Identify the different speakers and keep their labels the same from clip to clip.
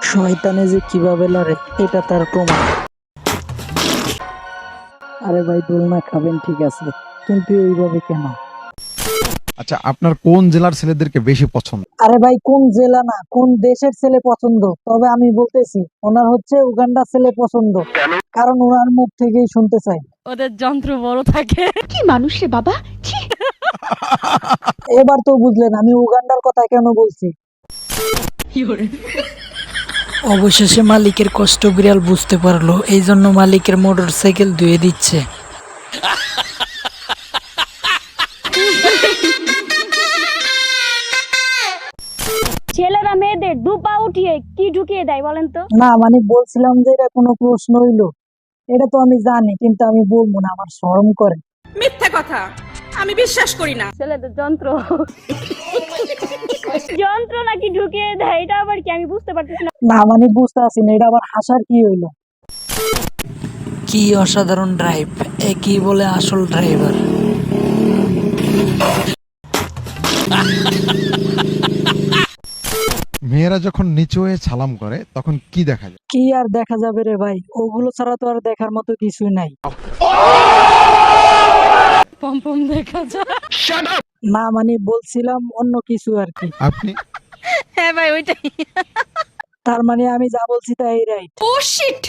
Speaker 1: শয়তানে যে কিভাবে লড়ে এটা তার প্রমাণ। আরে ভাই দোলনা খাবেন ঠিক আছে, কিন্তু এইভাবে কেন?
Speaker 2: আচ্ছা, আপনার কোন জেলার ছেলেদেরকে বেশি পছন্দ?
Speaker 1: আরে ভাই কোন জেলা না কোন দেশের ছেলে পছন্দ, তবে আমি বলতেছি ওনার হচ্ছে উগান্ডার ছেলে পছন্দ। কারণ ওনার মুখ থেকেই শুনতে চাই।
Speaker 3: ওদের যন্ত্র বড় থাকে।
Speaker 4: কি মানুষ রে বাবা, ছি।
Speaker 1: এবার তো বুঝলেন আমি উগান্ডার কথা কেন বলছি। অবশেষে মালিকের কষ্ট বিড়াল বুঝতে পারলো, এই জন্য মালিকের মোটর সাইকেল ধুয়ে দিচ্ছে।
Speaker 5: ছেলেরা মেয়েদের দু পা উঠিয়ে কি ঢুকিয়ে দেয় বলেন তো?
Speaker 1: না মানে বলছিলাম যে এটা কোনো প্রশ্ন হইলো? এটা তো আমি জানি কিন্তু আমি বলবো না, আমার শরম করে।
Speaker 6: মিথ্যা কথা, আমি বিশ্বাস করি না।
Speaker 5: ছেলেদের যন্ত্র যন্ত্র নাকি ঢুকিয়ে দেয়, এটা আবার কি আমি বুঝতে পারতেছি না।
Speaker 1: না মানে বুঝতে পারছি না, এটা আবার হাসার কি হইলো? কি অসাধারণ ড্রাইভ, একই বলে আসল ড্রাইভার।
Speaker 2: মেয়েরা যখন নিচু হয়ে সালাম করে তখন কি দেখা যায়?
Speaker 1: কি আর দেখা যাবে রে ভাই, ওগুলো ছাড়া তো আর দেখার মতো কিছুই নাই।
Speaker 3: পম্পম দেখা যায়।
Speaker 1: না মানে বলছিলাম অন্য কিছু আর কি।
Speaker 2: আপনি
Speaker 3: হ্যাঁ ভাই ওইটাই।
Speaker 1: তার মানে আমি যা বলছি তাই রাইট।
Speaker 6: ও শিট।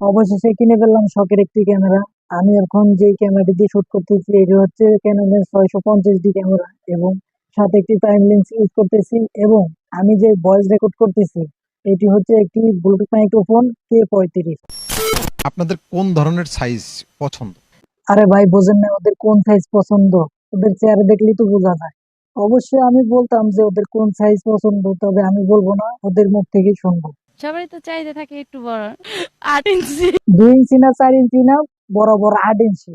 Speaker 1: অবশেষে কিনে ফেললাম শখের একটি ক্যামেরা। আমি এখন যে ক্যামেরাটি দিয়ে শুট করতেছি এটি হচ্ছে ক্যাননের 650D ক্যামেরা, এবং সাথে একটি প্রাইম লেন্স ইউজ করতেছি, এবং আমি যে ভয়েস রেকর্ড করতেছি এটি হচ্ছে একটি ব্লুটুথ মাইক্রোফোন K35।
Speaker 2: আপনাদের কোন ধরনের সাইজ পছন্দ?
Speaker 1: আরে ভাই বোঝেন না ওদের কোন সাইজ পছন্দ? ওদের চেহারা দেখলেই তো বোঝা যায়। অবশ্যই আমি বলতাম যে ওদের কোন সাইজ পছন্দ, তবে আমি বলবো না, ওদের মুখ থেকেই শুনবো।
Speaker 3: সবারই তো চাইতে থাকে একটু বড়, 8 ইঞ্চি।
Speaker 1: 2 ইঞ্চি না 4 ইঞ্চি না, বরাবর 8 ইঞ্চি।